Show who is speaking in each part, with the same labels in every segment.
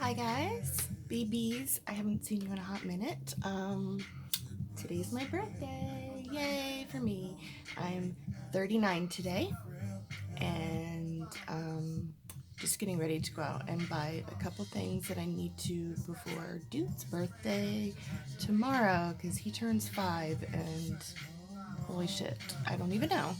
Speaker 1: Hi guys, babies. I haven't seen you in a hot minute. Today's my birthday. Yay for me. I'm 39 today and just getting ready to go out and buy a couple things that I need to before Dude's birthday tomorrow because he turns 5 and holy shit, I don't even know.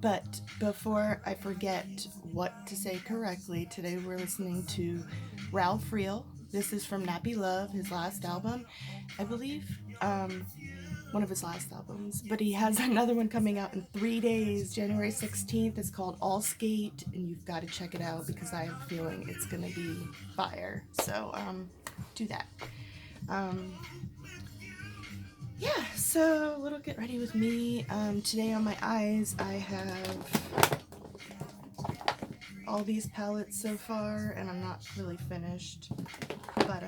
Speaker 1: But before I forget what to say correctly, today we're listening to Ralph Reel. This is from Nappy Love, his last album, I believe. One of his last albums. But he has another one coming out in 3 days, January 16th. It's called All Skate, and you've got to check it out because I have a feeling it's going to be fire. So, do that. Yeah, so a little get ready with me. Today on my eyes, I have all these palettes so far, and I'm not really finished, but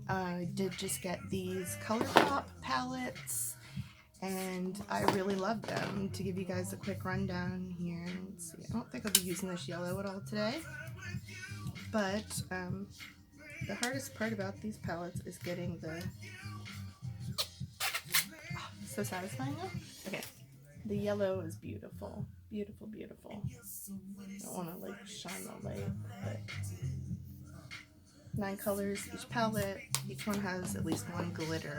Speaker 1: I did just get these ColourPop palettes, and I really love them. To give you guys a quick rundown here, let's see, I don't think I'll be using this yellow at all today, but the hardest part about these palettes is getting the, so satisfying though. Okay, the yellow is beautiful, beautiful, beautiful. I don't want to like shine the light, but 9 colors each palette. Each one has at least one glitter,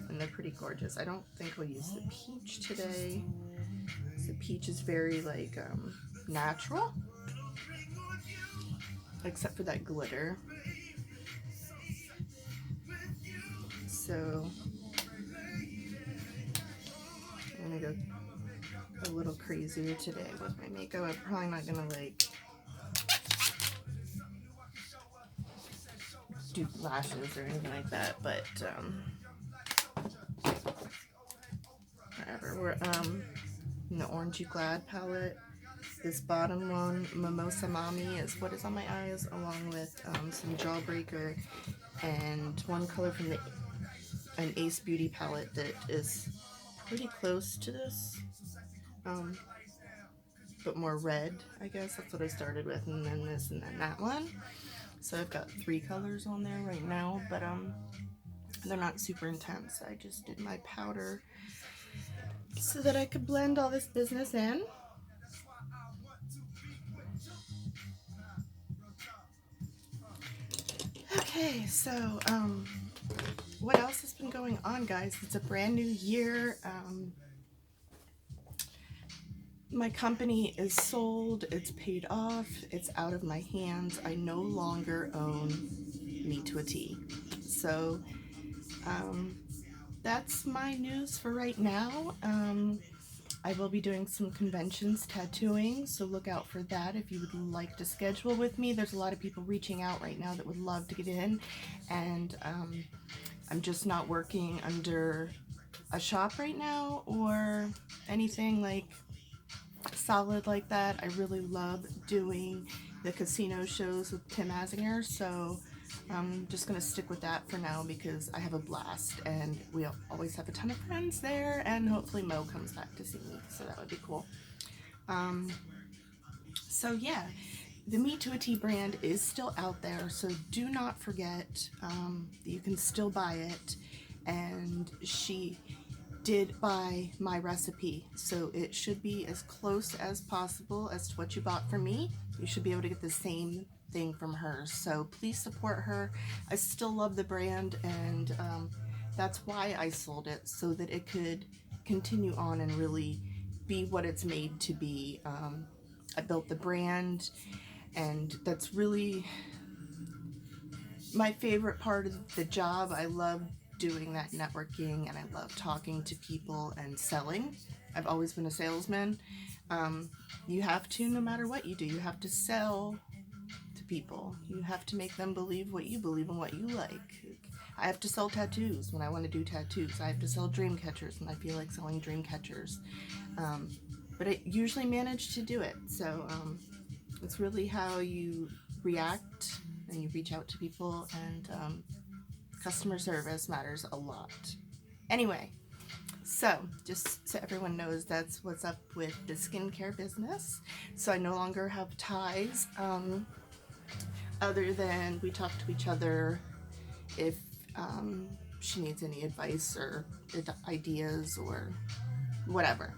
Speaker 1: and they're pretty gorgeous. I don't think we'll use the peach today. The peach is very like natural, except for that glitter. So I'm gonna go a little crazier today with my makeup. I'm probably not gonna like do lashes or anything like that, but whatever. We're in the Orangey Glad palette. This bottom one, Mimosa Mommy, is what is on my eyes, along with some Jawbreaker and one color from an Ace Beauty palette that is pretty close to this, but more red, I guess. That's what I started with, and then this, and then that one. So I've got 3 colors on there right now, but they're not super intense. I just did my powder so that I could blend all this business in. Okay, so what else has been going on, guys? It's a brand new year. My company is sold, it's paid off, it's out of my hands. I no longer own Me to a T. So that's my news for right now. I will be doing some conventions tattooing, so look out for that if you would like to schedule with me. There's a lot of people reaching out right now that would love to get in, and I'm just not working under a shop right now or anything like solid like that. I really love doing the casino shows with Tim Azinger, so I'm just gonna stick with that for now because I have a blast and we always have a ton of friends there, and hopefully Mo comes back to see me, so that would be cool. So yeah, the Me to a T brand is still out there, so do not forget that you can still buy it. And she did buy my recipe, so it should be as close as possible as to what you bought from me. You should be able to get the same thing from her, so please support her. I still love the brand, and that's why I sold it, so that it could continue on and really be what it's made to be. I built the brand, and that's really my favorite part of the job. I love doing that networking, and I love talking to people and selling. I've always been a salesman. You have to, no matter what you do, you have to sell to people. You have to make them believe what you believe and what you like. I have to sell tattoos when I want to do tattoos. I have to sell dream catchers when I feel like selling dream catchers. But I usually manage to do it. So it's really how you react and you reach out to people, and customer service matters a lot. Anyway, so just so everyone knows, that's what's up with the skincare business. So I no longer have ties other than we talk to each other if she needs any advice or ideas or whatever.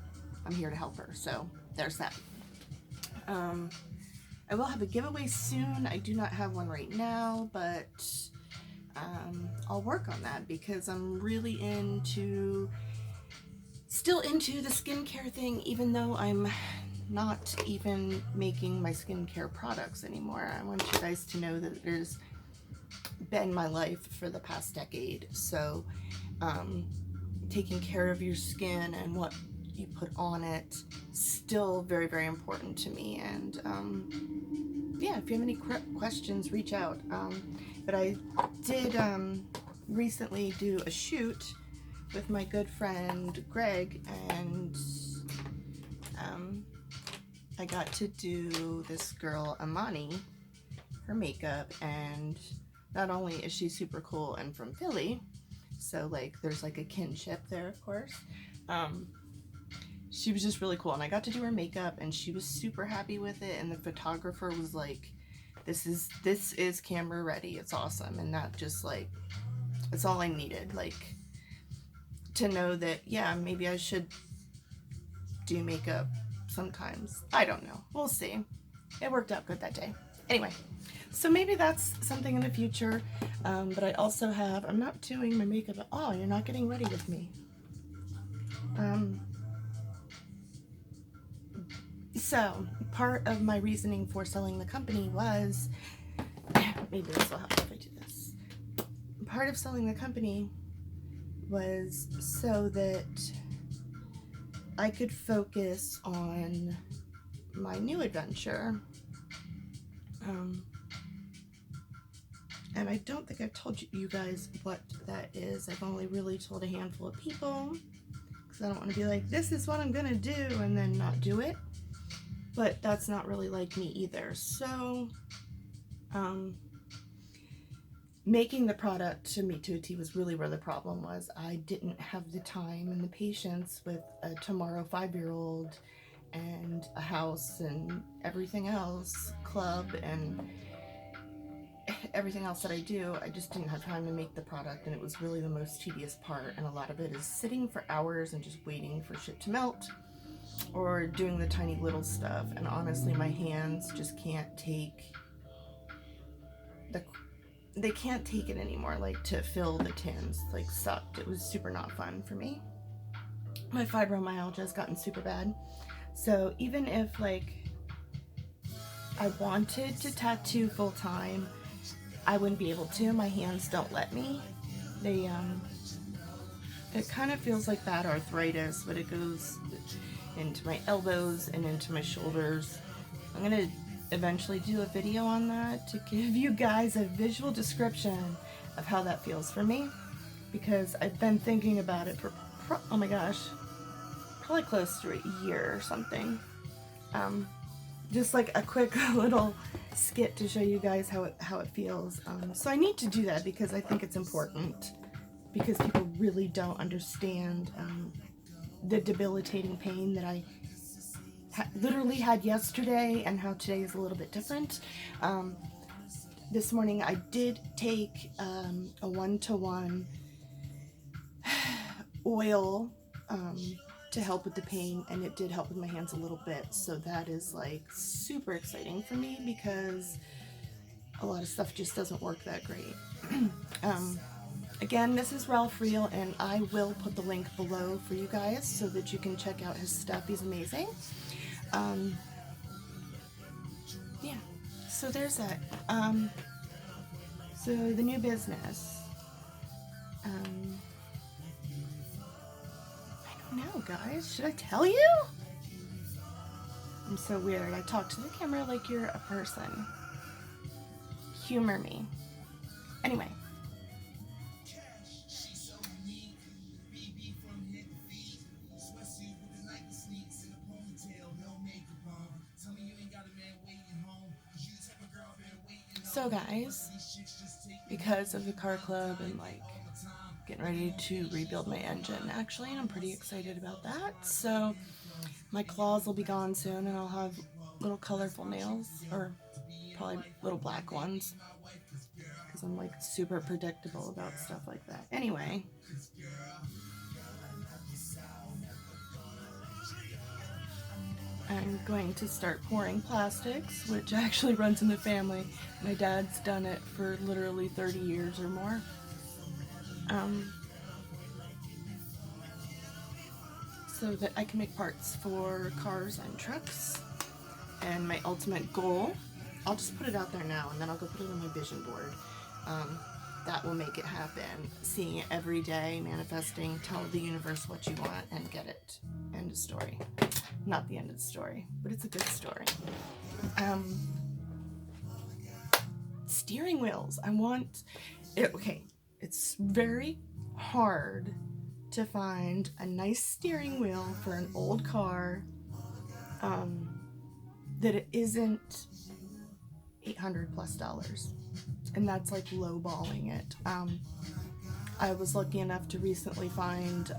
Speaker 1: I'm here to help her. So there's that. I will have a giveaway soon. I do not have one right now, but I'll work on that because I'm really still into the skincare thing, even though I'm not even making my skincare products anymore. I want you guys to know that it has been my life for the past decade. So taking care of your skin and what you put on it, still very, very important to me. And yeah, if you have any questions, reach out. But I did recently do a shoot with my good friend Greg, and I got to do this girl Amani, her makeup, and not only is she super cool and from Philly, so like there's like a kinship there, of course. She was just really cool, and I got to do her makeup, and she was super happy with it, and the photographer was like, this is camera ready, it's awesome. And that just like, it's all I needed, like, to know that, yeah, maybe I should do makeup sometimes. I don't know, we'll see. It worked out good that day. Anyway, so maybe that's something in the future. But I also have, I'm not doing my makeup at all. You're not getting ready with me. So part of my reasoning for selling the company was, maybe this will help if I do this. Part of selling the company was so that I could focus on my new adventure. And I don't think I've told you guys what that is. I've only really told a handful of people because I don't want to be like, this is what I'm gonna do, and then not do it. But that's not really like me either. So making the product to meet to a T was really where the problem was. I didn't have the time and the patience with a tomorrow 5-year-old and a house and everything else, club and everything else that I do. I just didn't have time to make the product, and it was really the most tedious part. And a lot of it is sitting for hours and just waiting for shit to melt, or doing the tiny little stuff. And honestly, my hands just can't take they can't take it anymore. Like, to fill the tins, like, sucked. It was super not fun for me. My fibromyalgia has gotten super bad. So even if, like, I wanted to tattoo full time, I wouldn't be able to. My hands don't let me. They, it kind of feels like bad arthritis, but it goes into my elbows and into my shoulders. I'm gonna eventually do a video on that to give you guys a visual description of how that feels for me, because I've been thinking about it for, oh my gosh, probably close to a year or something. Just like a quick little skit to show you guys how it feels. So I need to do that because I think it's important, because people really don't understand the debilitating pain that I literally had yesterday, and how today is a little bit different. This morning I did take a 1-to-1 oil to help with the pain, and it did help with my hands a little bit. So that is like super exciting for me, because a lot of stuff just doesn't work that great. Again, this is Ralph Real, and I will put the link below for you guys so that you can check out his stuff. He's amazing. Yeah, so there's that. So the new business. I don't know, guys. Should I tell you? I'm so weird. I talk to the camera like you're a person. Humor me. Anyway. So guys, because of the car club and like getting ready to rebuild my engine, actually, and I'm pretty excited about that. So my claws will be gone soon, and I'll have little colorful nails, or probably little black ones, because I'm like super predictable about stuff like that. Anyway, I'm going to start pouring plastics, which actually runs in the family. My dad's done it for literally 30 years or more. So that I can make parts for cars and trucks. And my ultimate goal, I'll just put it out there now and then I'll go put it on my vision board. That will make it happen. Seeing it every day, manifesting, tell the universe what you want and get it. End of story. Not the end of the story, but it's a good story. Steering wheels. I want it. Okay, it's very hard to find a nice steering wheel for an old car that it isn't $800+, and that's like lowballing it. I was lucky enough to recently find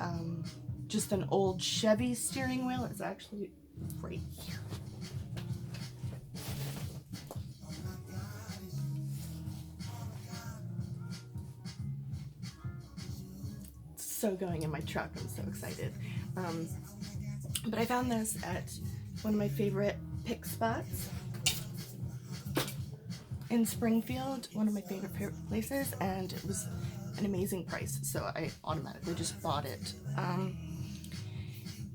Speaker 1: just an old Chevy steering wheel. It's actually right here. It's so going in my truck. I'm so excited. But I found this at one of my favorite pick spots in Springfield, one of my favorite places, and it was an amazing price, so I automatically just bought it.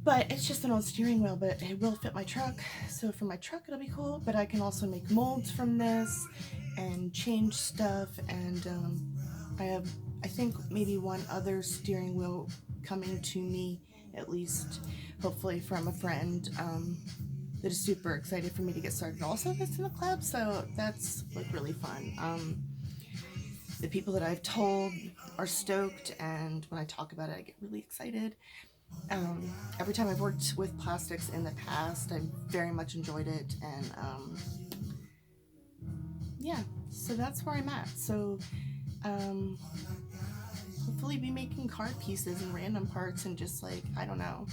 Speaker 1: But it's just an old steering wheel, but it will fit my truck, so for my truck it'll be cool. But I can also make molds from this and change stuff, and I have, I think, maybe one other steering wheel coming to me, at least, hopefully from a friend that is super excited for me to get started also that's in the club, so that's like really fun. The people that I've told are stoked, and when I talk about it I get really excited. Every time I've worked with plastics in the past, I very much enjoyed it, and yeah, so that's where I'm at. So hopefully be making car pieces and random parts, and just like, I don't know,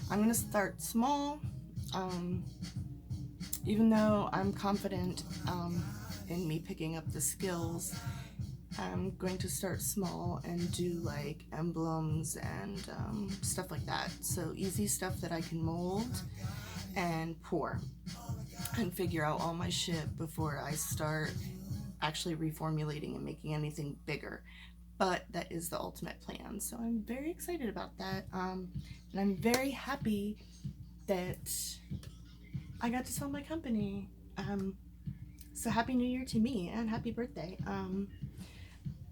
Speaker 1: I'm gonna start small. Even though I'm confident in me picking up the skills, I'm going to start small and do like emblems and stuff like that. So easy stuff that I can mold and pour and figure out all my shit before I start actually reformulating and making anything bigger. But that is the ultimate plan. So I'm very excited about that. And I'm very happy that I got to sell my company. So happy New Year to me and happy birthday.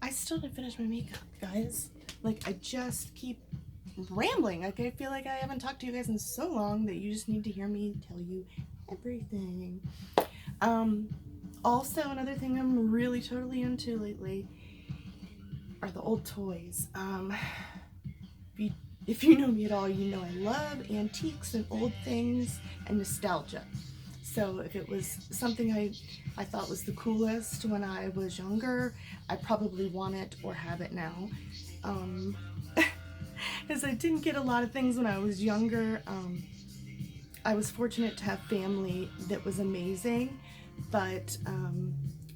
Speaker 1: I still didn't finish my makeup, guys. Like, I just keep rambling. Like, I feel like I haven't talked to you guys in so long that you just need to hear me tell you everything. Also, another thing I'm really totally into lately are the old toys. If you know me at all, you know I love antiques and old things and nostalgia. So if it was something I thought was the coolest when I was younger, I probably want it or have it now. Because I didn't get a lot of things when I was younger. I was fortunate to have family that was amazing, but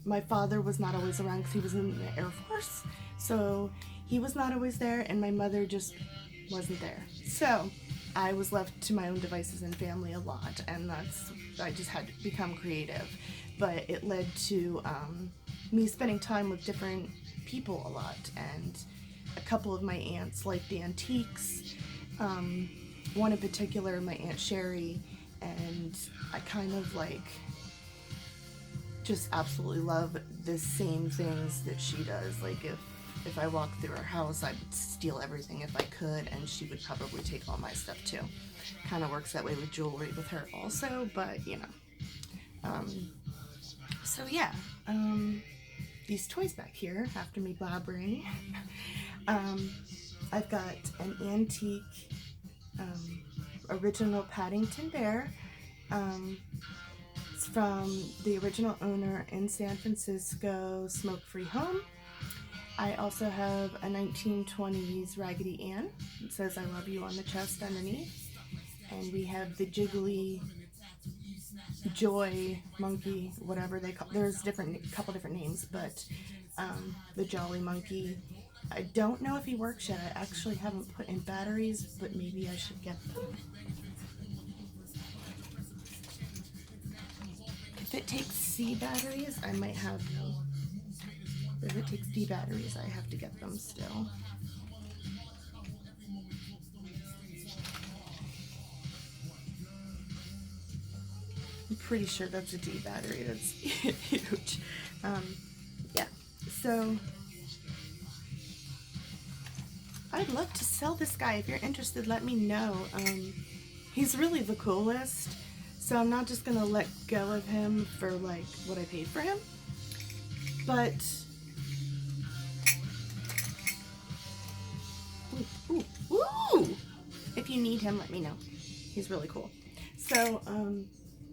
Speaker 1: my father was not always around because he was in the Air Force. So he was not always there, and my mother just wasn't there. So I was left to my own devices and family a lot, and I just had to become creative. But it led to me spending time with different people a lot, and a couple of my aunts liked antiques. One in particular, my Aunt Sherry, and I kind of like just absolutely love the same things that she does. Like if I walked through her house, I would steal everything if I could, and she would probably take all my stuff too. Kind of works that way with jewelry with her also, but you know. So yeah, these toys back here, after me blabbering, I've got an antique original Paddington Bear. It's from the original owner in San Francisco, Smoke Free Home. I also have a 1920s Raggedy Ann. It says I love you on the chest underneath. And we have the Jiggly Joy Monkey, whatever they call. There's couple different names, but the Jolly Monkey. I don't know if he works yet. I actually haven't put in batteries, but maybe I should get them. If it takes C batteries, I might have them. If it takes D batteries, I have to get them still. I'm pretty sure that's a D battery. That's huge. Yeah, so I'd love to sell this guy. If you're interested, let me know. He's really the coolest, so I'm not just gonna let go of him for like what I paid for him, but ooh, if you need him, let me know. He's really cool. So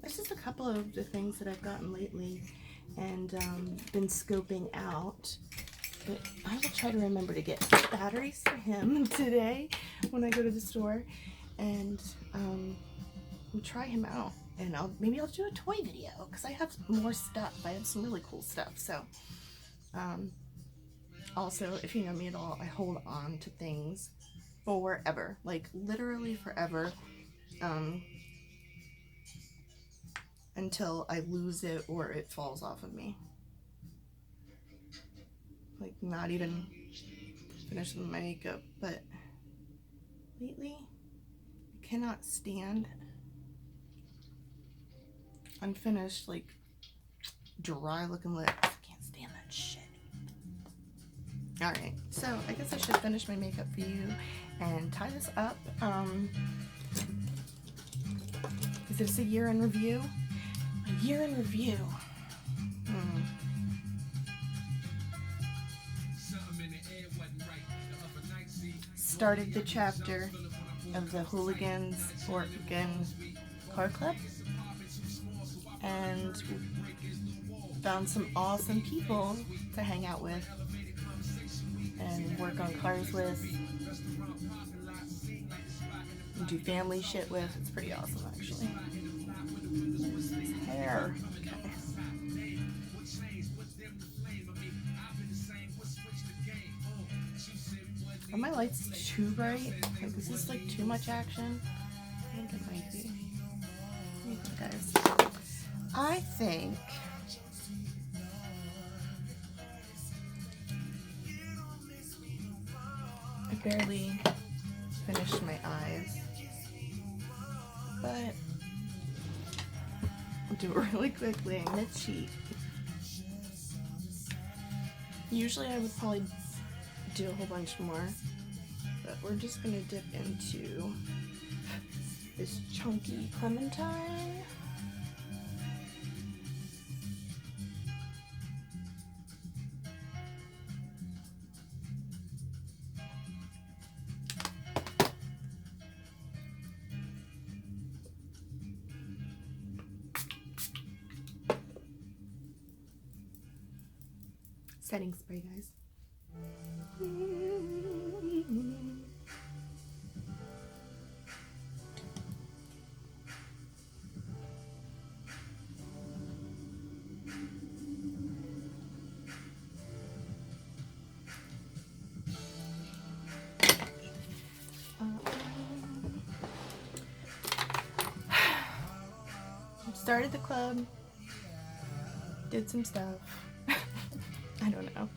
Speaker 1: that's just a couple of the things that I've gotten lately and been scoping out. But I will try to remember to get batteries for him today when I go to the store, and we'll try him out. And maybe I'll do a toy video because I have more stuff. I have some really cool stuff. So also, if you know me at all, I hold on to things forever, like literally forever, until I lose it or it falls off of me. Like, not even finished with my makeup, but lately I cannot stand unfinished, like, dry looking lips. I can't stand that shit. Alright, so I guess I should finish my makeup for you and tie this up. Is this a year in review? A year in review. Started the chapter of the Hooligans Oregon Car Club and found some awesome people to hang out with and work on cars with and do family shit with. It's pretty awesome, actually. His hair. Okay. Are my lights too bright? Like, is this like too much action? I think it might be. Guys, I think I barely finished my eyes, but I'll do it really quickly. I'm gonna cheat. Usually I would probably do a whole bunch more, but we're just gonna dip into this chunky clementine. Setting spray, guys. Started the club, did some stuff. I don't know.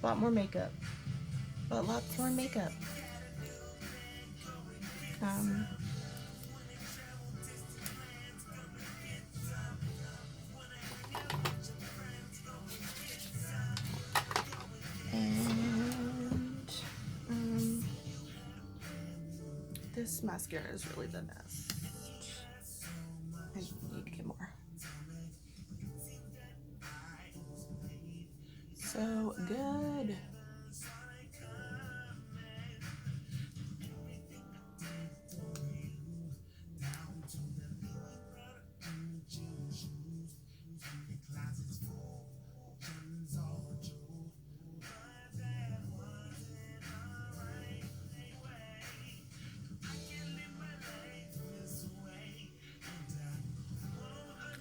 Speaker 1: Bought more makeup. Bought lots more makeup. And this mascara is really the best. I need to get more. So good.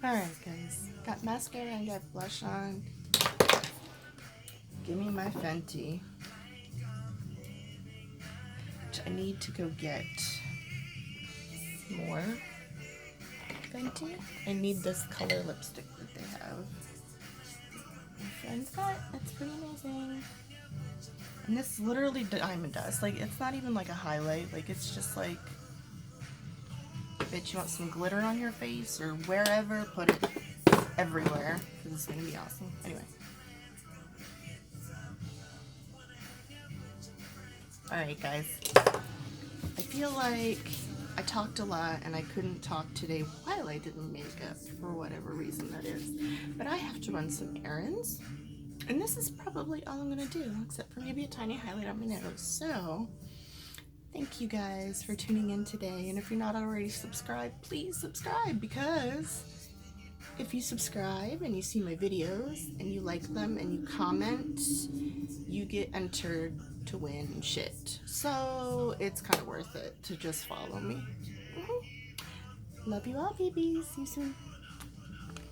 Speaker 1: Alright guys, got mascara and got blush on. Give me my Fenty. Which I need to go get more Fenty. I need this color lipstick that they have. My friend's got, it's pretty amazing. And this is literally diamond dust. Like, it's not even like a highlight. Like, it's just like, bitch, you want some glitter on your face or wherever, put it everywhere. Because it's going to be awesome. Anyway. Alright, guys. I feel like I talked a lot and I couldn't talk today while I did makeup for whatever reason that is. But I have to run some errands. And this is probably all I'm going to do, except for maybe a tiny highlight on my nose. So, thank you guys for tuning in today. And if you're not already subscribed, please subscribe, because if you subscribe and you see my videos and you like them and you comment, you get entered to win shit. So, it's kind of worth it to just follow me. Love you all, babies. See you soon.